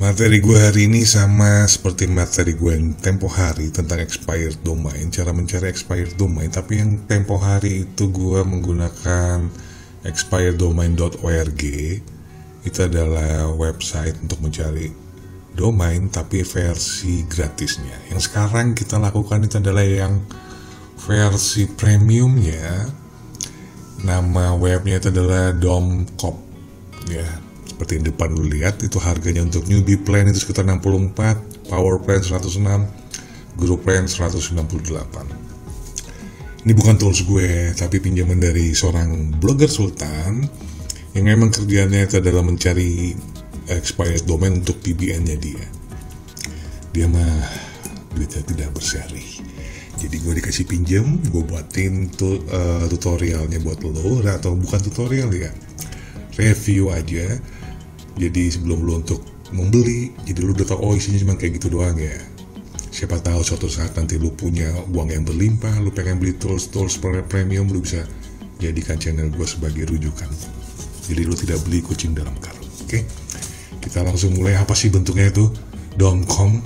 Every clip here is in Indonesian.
Materi gue hari ini sama seperti materi gue yang tempo hari tentang expired domain, cara mencari expired domain. Tapi yang tempo hari itu gue menggunakan expireddomain.org. Itu adalah website untuk mencari domain tapi versi gratisnya. Yang sekarang kita lakukan itu adalah yang versi premiumnya. Nama webnya itu adalah Domcop ya. Seperti yang depan lu lihat, itu harganya untuk newbie plan itu sekitar 64, power plan 106, group plan 198. Ini bukan tools gue, tapi pinjaman dari seorang blogger Sultan yang memang kerjanya itu adalah mencari expired domain untuk PBN-nya dia. Dia mah duitnya tidak berseri. Jadi gue dikasih pinjam, gue buatin tutorialnya buat lo, atau bukan tutorial ya, review aja. Jadi sebelum lo untuk membeli, jadi lo udah tau, oh isinya cuma kayak gitu doang ya. Siapa tahu suatu saat nanti lo punya uang yang berlimpah, lo pengen beli tools premium, lo bisa jadikan channel gue sebagai rujukan. Jadi lo tidak beli kucing dalam karung. Oke, kita langsung mulai. Apa sih bentuknya itu? Domcop.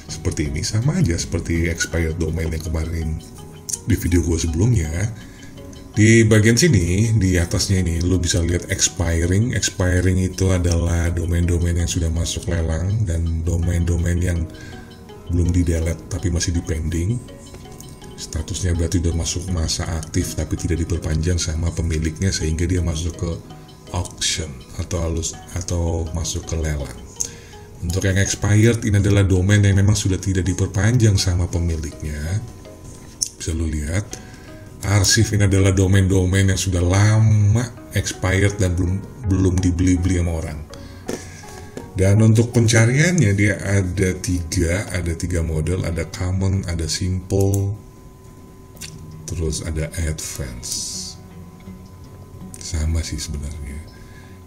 Seperti ini, sama aja seperti expired domain yang kemarin di video gue sebelumnya. Di bagian sini, di atasnya ini, lo bisa lihat expiring. Expiring itu adalah domain-domain yang sudah masuk lelang dan domain-domain yang belum di-delete tapi masih di pending. Statusnya berarti udah masuk masa aktif tapi tidak diperpanjang sama pemiliknya sehingga dia masuk ke auction atau masuk ke lelang. Untuk yang expired, ini adalah domain yang memang sudah tidak diperpanjang sama pemiliknya. Bisa lo lihat. Arsip ini adalah domain-domain yang sudah lama expired dan belum dibeli-beli sama orang. Dan untuk pencariannya dia ada tiga model, ada common, ada simple, terus ada advance. Sama sih sebenarnya.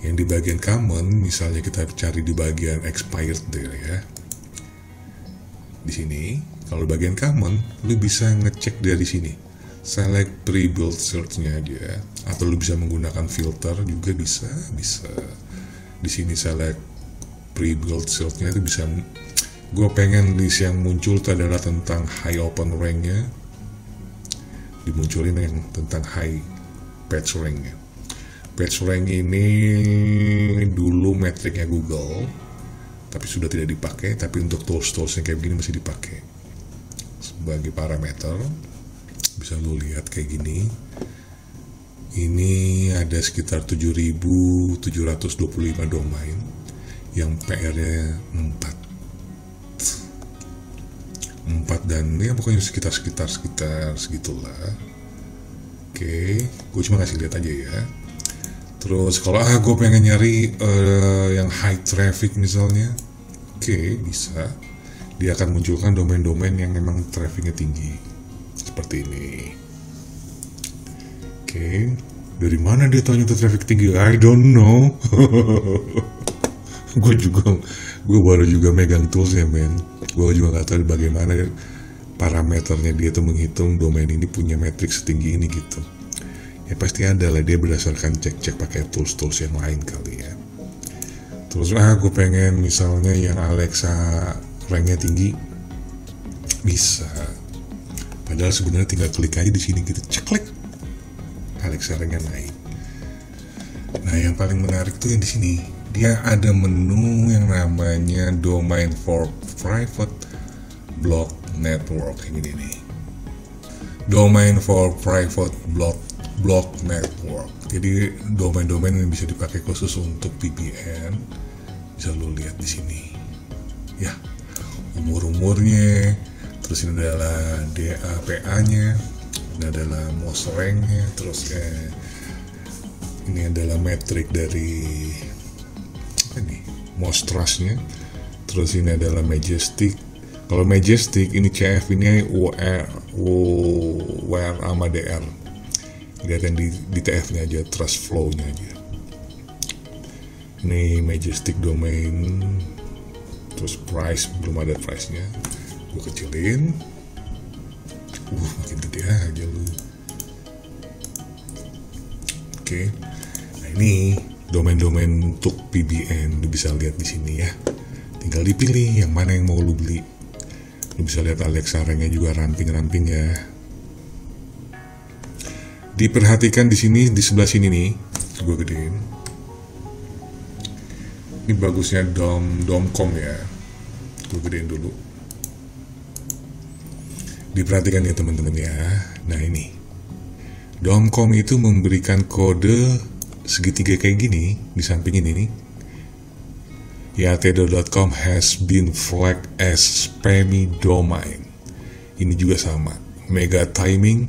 Yang di bagian common, misalnya kita cari di bagian expired deh ya. Di sini, kalau bagian common, lu bisa ngecek dari sini. Select pre-built search-nya aja, atau lu bisa menggunakan filter juga bisa. Di sini select pre-built search-nya itu bisa. Gue pengen list yang muncul itu adalah tentang high open rank-nya, dimunculin yang tentang high page rank-nya. Page rank ini dulu metriknya Google, tapi sudah tidak dipakai. Tapi untuk tools-tools yang kayak begini masih dipakai sebagai parameter. Bisa lo lihat kayak gini. Ini ada sekitar 7.725 domain yang PR-nya 4 dan ya pokoknya sekitar segitulah. Oke, gue cuma ngasih lihat aja ya. Terus kalau gue pengen nyari yang high traffic misalnya, oke, bisa. Dia akan munculkan domain-domain yang memang trafficnya tinggi. Seperti ini. Oke, dari mana dia tahu itu traffic tinggi? I don't know. gue baru juga megang toolsnya men. Gue juga nggak tahu bagaimana parameternya dia tuh menghitung domain ini punya metrik setinggi ini gitu. Ya pasti ada lah, dia berdasarkan cek pakai tools yang lain kali ya. Terus gue pengen misalnya yang Alexa ranknya tinggi, bisa. Padahal sebenarnya tinggal klik aja di sini gitu, ceklek, Alexa ranknya naik. Nah yang paling menarik tuh yang di sini, dia ada menu yang namanya domain for private blog network ini nih. Domain for private blog network. Jadi domain-domain yang bisa dipakai khusus untuk VPN. Bisa lo lihat di sini. Ya, umurnya. Terus ini adalah DAPA-nya, ini adalah most rank-nya, terus ini adalah metrik dari ini most trust-nya, terus ini adalah majestic. Kalau majestic ini CF ini WR sama DR. Lihat yang di TF-nya aja, trust flow-nya aja. Ini majestic domain, terus price belum ada price-nya. Gue kecilin, makin gede aja lu. Oke, nah ini domain-domain untuk VPN. Lu bisa lihat di sini ya. Tinggal dipilih yang mana yang mau lu beli. Lu bisa lihat Alexa ranknya juga ramping-ramping ya. Diperhatikan di sini, di sebelah sini nih, gue gedein. Ini bagusnya domcom ya. Gue gedein dulu. Diperhatikan ya teman-teman ya. Nah ini, domcom itu memberikan kode segitiga kayak gini di samping ini nih. Yatedo.com has been flagged as spammy domain. Ini juga sama. Mega Timing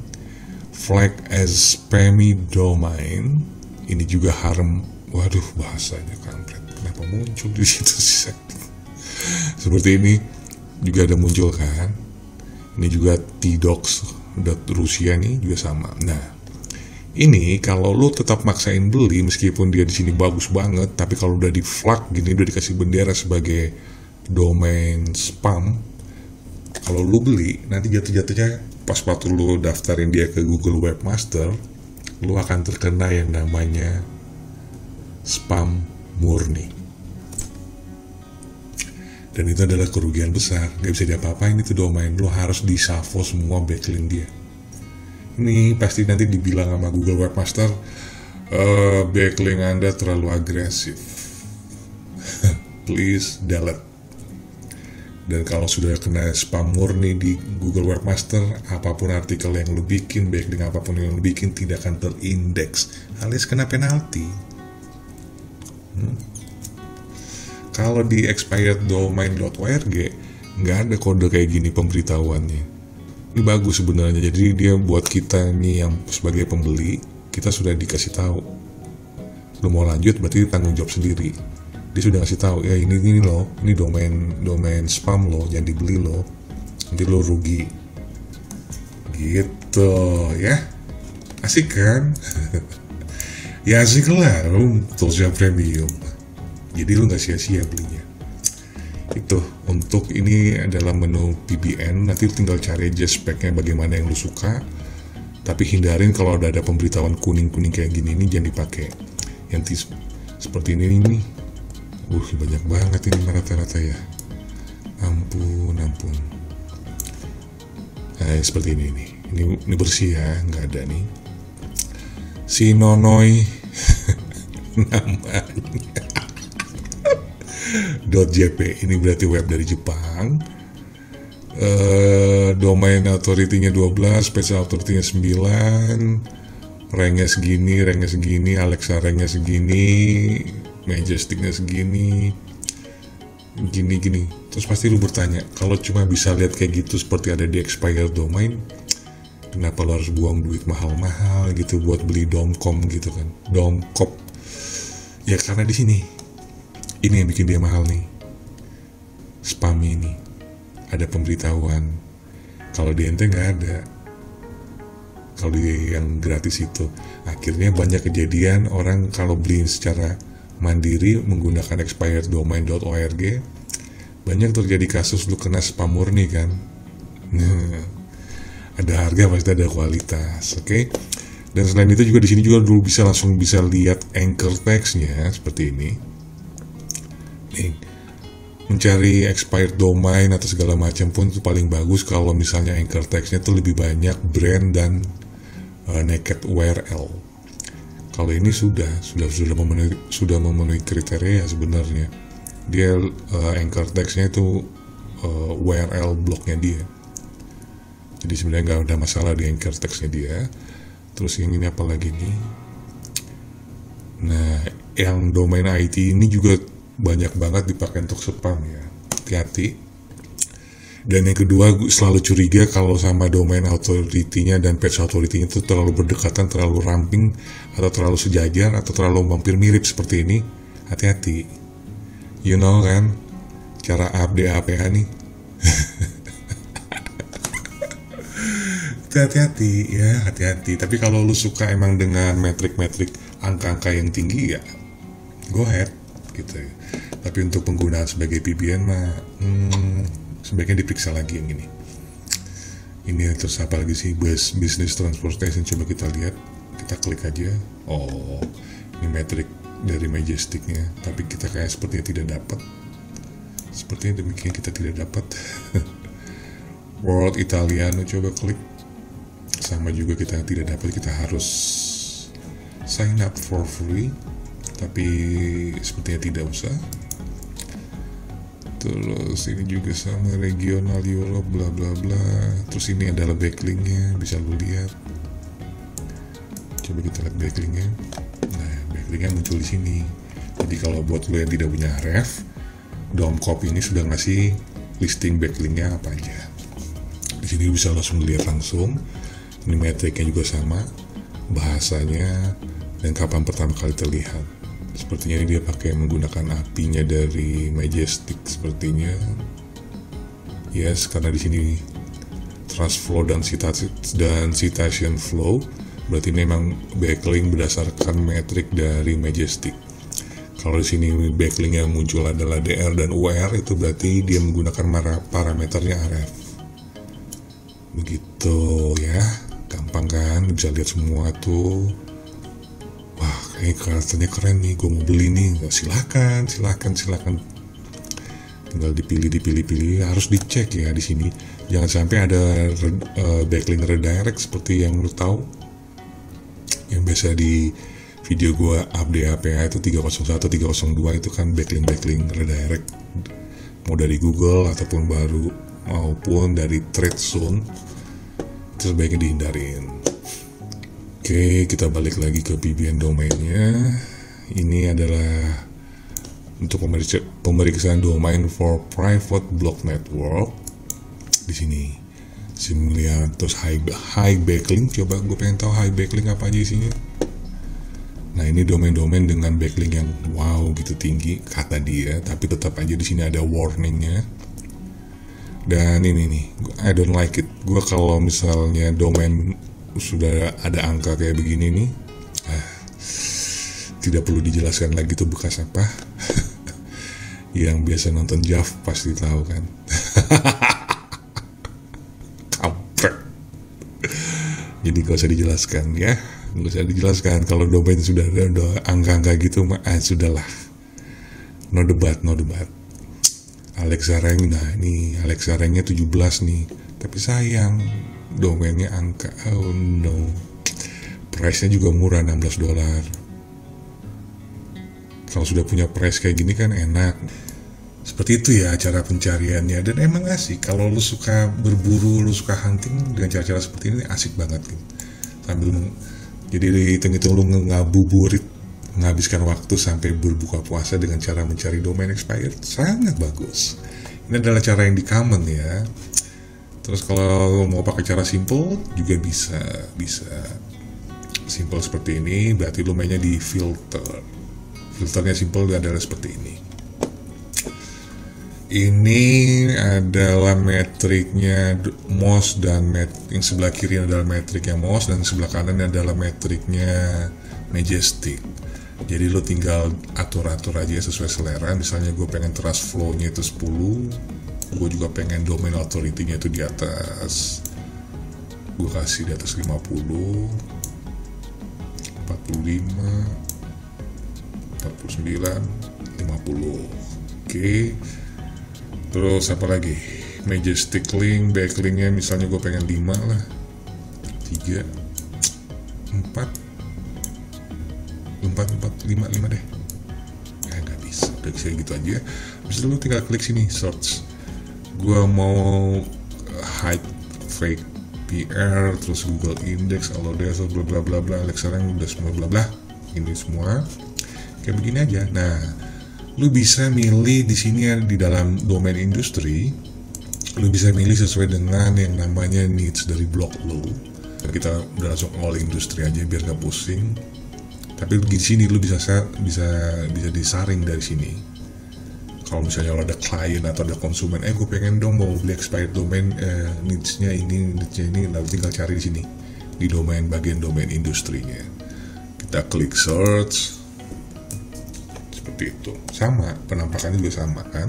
flagged as spammy domain. Ini juga harem. Waduh, bahasanya kampret. Kenapa muncul di situ sih? Seperti ini juga ada muncul kan. Ini juga tdocs.rusia nih juga sama. Nah, ini kalau lu tetap maksain beli meskipun dia di sini bagus banget, tapi kalau udah di flag gini, udah dikasih bendera sebagai domain spam, kalau lu beli nanti jatuh-jatuhnya pas waktu lu daftarin dia ke Google Webmaster, lu akan terkena yang namanya spam murni. Dan itu adalah kerugian besar, gak bisa diapa-apain itu domain, lu harus di-shuffle semua backlink dia. Ini pasti nanti dibilang sama Google Webmaster, backlink Anda terlalu agresif. Please delete. Dan kalau sudah kena spam murni di Google Webmaster, apapun artikel yang lu bikin, backlink apapun yang lu bikin tidak akan terindeks, alias kena penalti. Kalau di expireddomain.org nggak ada kode kayak gini pemberitahuannya. Ini bagus sebenarnya, jadi dia buat kita nih yang sebagai pembeli, kita sudah dikasih tahu. Lu mau lanjut berarti tanggung jawab sendiri. Dia sudah kasih tahu ya ini loh, ini domain spam loh, jangan dibeli loh, nanti lo rugi. Gitu ya, asik kan? Ya asik lah, Toolsnya premium. Jadi lu nggak sia-sia belinya. Itu untuk ini adalah menu VPN, nanti tinggal cari aja speknya bagaimana yang lu suka, tapi hindarin kalau ada pemberitahuan kuning-kuning kayak gini ini jangan dipakai. Yang seperti ini nih, banyak banget ini rata-rata ya, ampun. Nah seperti ini nih, ini bersih ya, nggak ada nih si Nonoi namanya .jp, ini berarti web dari Jepang. Domain authority-nya 12, page authority-nya 9, ranknya segini, Alexa ranknya segini, Majestic-nya segini, gini. Terus pasti lu bertanya, kalau cuma bisa lihat kayak gitu seperti ada di expired domain, kenapa lu harus buang duit mahal-mahal gitu buat beli domcom gitu kan? Domcom. Ya karena di sini ini yang bikin dia mahal nih, spam ini ada pemberitahuan. Kalau di ente nggak ada, kalau di yang gratis itu akhirnya banyak kejadian orang kalau beli secara mandiri menggunakan expireddomain.org, banyak terjadi kasus lu kena spam murni kan. Ada harga pasti ada kualitas, oke? Dan selain itu juga di sini juga dulu langsung bisa lihat anchor text-nya seperti ini. Mencari expired domain atau segala macam pun itu paling bagus kalau misalnya anchor text-nya itu lebih banyak brand dan naked URL. Kalau ini sudah memenuhi kriteria sebenarnya. Dia anchor text-nya itu URL blognya dia. Jadi sebenarnya nggak ada masalah di anchor text-nya dia. Terus yang ini apa lagi nih? Nah, yang domain IT ini juga banyak banget dipakai untuk spam ya, hati-hati. Dan yang kedua, gue selalu curiga kalau sama domain authority-nya dan page authority-nya itu terlalu berdekatan, terlalu ramping, atau terlalu sejajar, atau terlalu hampir mirip seperti ini. Hati-hati. You know kan cara update APH nih. Hati-hati ya, hati-hati. Tapi kalau lu suka emang dengan metrik-metrik angka-angka yang tinggi ya, go ahead gitu ya. Tapi untuk penggunaan sebagai VPN mah sebaiknya diperiksa lagi yang ini. Ini terus apa lagi sih, business transportation, coba kita lihat, kita klik aja. Oh, ini metrik dari Majestic-nya, tapi kita kayak sepertinya tidak dapat. Sepertinya demikian, kita tidak dapat. World Italiano, coba klik. Sama juga kita tidak dapat, kita harus sign up for free, tapi sepertinya tidak usah. Terus ini juga sama regional Europe bla bla bla. Terus ini adalah backlinknya, bisa lu lihat. Coba kita lihat backlinknya. Nah, backlinknya muncul di sini. Jadi kalau buat lo yang tidak punya ref, Domcop ini sudah ngasih listing backlinknya apa aja. Di sini bisa langsung lihat langsung. Ini metriknya juga sama, bahasanya, dan kapan pertama kali terlihat. Sepertinya dia pakai menggunakan API-nya dari Majestic sepertinya. Yes, karena di sini transflow dan citation flow, berarti ini memang backlink berdasarkan metrik dari Majestic. Kalau di sini backlink yang muncul adalah DR dan UR, itu berarti dia menggunakan parameternya RF. Begitu ya, gampang kan, bisa lihat semua tuh. Wah, kayaknya keren nih, gue mau beli nih. Silakan. Tinggal dipilih, harus dicek ya di sini. Jangan sampai ada backlink redirect seperti yang lu tahu, yang biasa di video gua update APA itu 301, 302 itu kan backlink redirect, mau dari Google ataupun baru maupun dari TradeZone, itu sebaiknya dihindarin. Oke, kita balik lagi ke VPN domainnya. Ini adalah untuk pemeriksaan domain for private block network. Di sini similiar, terus high backlink. Coba gue pengen tahu high backlink apa aja isinya. Nah, ini domain-domain dengan backlink yang wow gitu tinggi kata dia, tapi tetap aja di sini ada warningnya. Dan ini nih, I don't like it. Gue kalau misalnya domain sudah ada angka kayak begini nih, tidak perlu dijelaskan lagi tuh bekas apa. Yang biasa nonton JAV pasti tahu kan. Kampret. Jadi gak usah dijelaskan ya. Nggak usah dijelaskan, kalau domain sudah ada angka-angka gitu, sudahlah, no debat. Alexa Rank, nah ini Alexa Ranknya 17 nih, tapi sayang domainnya angka, oh no, price-nya juga murah, $16. Kalau sudah punya price kayak gini kan enak. Seperti itu ya cara pencariannya, dan emang asik. Kalau lu suka berburu, lu suka hunting dengan cara-cara seperti ini, asik banget gitu. Sambil jadi hitung-hitung lu ngabuburit, menghabiskan waktu sampai berbuka puasa dengan cara mencari domain expired, sangat bagus. Ini adalah cara yang di common ya. Terus kalau mau pakai cara simple juga bisa simple seperti ini, berarti lu mainnya di filternya simple adalah seperti ini. Ini adalah metriknya MOS, dan yang sebelah kiri adalah metriknya MOS, dan sebelah kanan adalah metriknya Majestic. Jadi lo tinggal atur-atur aja sesuai selera. Misalnya gue pengen trust flow-nya itu 10, gue juga pengen domain authority-nya itu di atas, gue kasih di atas 50, 45, 49, 50. Oke. Terus apa lagi? Majestic link, backlinknya misalnya gue pengen 5 lah, 3, 5 deh. Nggak bisa, udah bisa gitu aja. Habis itu lu tinggal klik sini, search. Gue mau hide fake PR, terus Google Index, Allodesk, bla bla bla bla, Alexa Rank, udah semua bla bla. Ini semua kayak begini aja. Nah, lu bisa milih di sini ya, di dalam domain industri, lu bisa milih sesuai dengan yang namanya needs dari blog lu. Kita udah langsung all industri aja biar gak pusing. Tapi di sini lu bisa disaring dari sini. Kalau misalnya lo ada klien atau ada konsumen, gue pengen dong mau beli expired domain, needs-nya ini, lalu tinggal cari di sini di bagian domain industrinya. Kita klik search. Itu sama, penampakannya juga sama kan.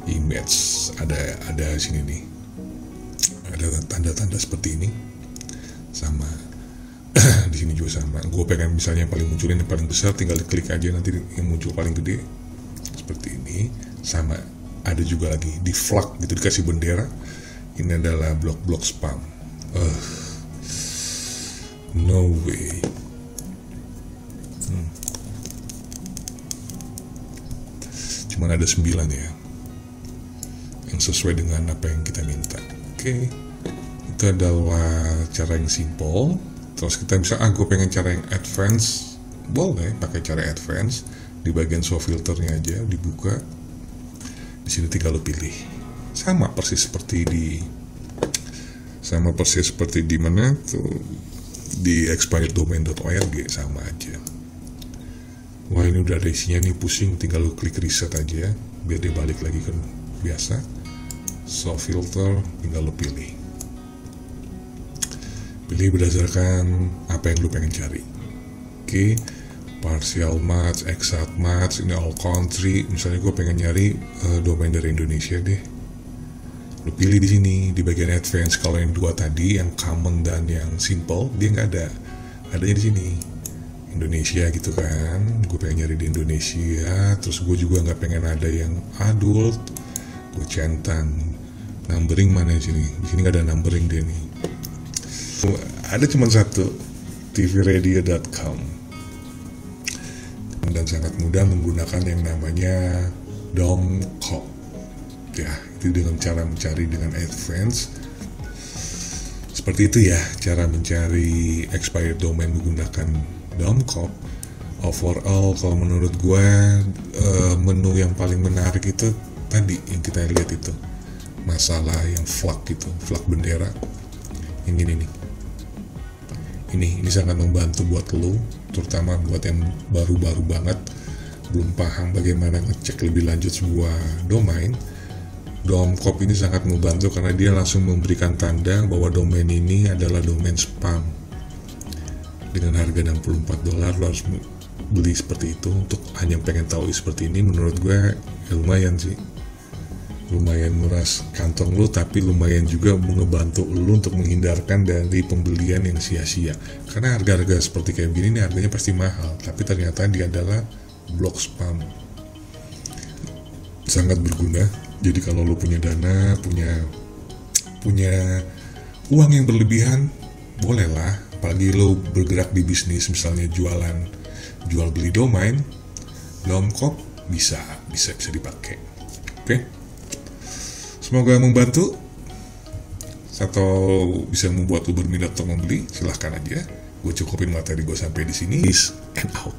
Image ada sini nih, ada tanda-tanda seperti ini sama. Di sini juga sama. Gue pengen misalnya yang paling munculin yang paling besar, tinggal klik aja nanti yang muncul paling gede seperti ini. Sama ada juga lagi di flag gitu, dikasih bendera. Ini adalah blok-blok spam. No way. Cuman ada 9 ya yang sesuai dengan apa yang kita minta. Oke, itu adalah cara yang simple. Terus kita bisa, gue pengen cara yang advance, boleh pakai cara advance. Di bagian show filternya aja dibuka, di sini tinggal lo pilih. Sama persis seperti di mana tuh, di expireddomain.org, sama aja. Wah, ini udah ada isinya nih, pusing, tinggal lo klik reset aja biar dia balik lagi ke biasa. Show filter tinggal lo pilih berdasarkan apa yang lo pengen cari. Oke, partial match, exact match, ini all country. Misalnya gue pengen nyari domain dari Indonesia deh, lo pilih di sini di bagian advance. Kalau yang dua tadi, yang common dan yang simple, dia nggak ada, adanya di sini Indonesia gitu kan. Gue pengen nyari di Indonesia. Terus gue juga nggak pengen ada yang adult, gue centang. Numbering mana di sini? Di sini nggak ada numbering dia nih. Ada cuma satu, tvradio.com, dan sangat mudah menggunakan yang namanya DOM-COP. Ya, itu dengan cara mencari dengan advance. Seperti itu ya, cara mencari expired domain menggunakan DOM-COP. Overall, kalau menurut gue, menu yang paling menarik itu tadi yang kita lihat itu, masalah yang flag gitu, flag bendera. Yang ini nih. Ini sangat membantu buat lo, terutama buat yang baru-baru banget, belum paham bagaimana ngecek lebih lanjut sebuah domain. DOM-COP ini sangat membantu karena dia langsung memberikan tanda bahwa domain ini adalah domain spam. Dengan harga $64, lo harus beli seperti itu. Untuk hanya pengen tahu seperti ini, menurut gue ya lumayan sih. Lumayan nguras kantong lu, tapi lumayan juga ngebantu lu untuk menghindarkan dari pembelian yang sia-sia. Karena harga-harga seperti kayak gini nih harganya pasti mahal, tapi ternyata dia adalah blok spam. Sangat berguna. Jadi kalau lu punya dana, punya uang yang berlebihan, bolehlah. Apalagi lu bergerak di bisnis, misalnya jual beli domain, DOM-COP bisa dipakai. Oke? Semoga membantu atau bisa membuat lu berminat untuk membeli. Silahkan aja. Gue cukupin materi gue sampai di sini. Peace and out.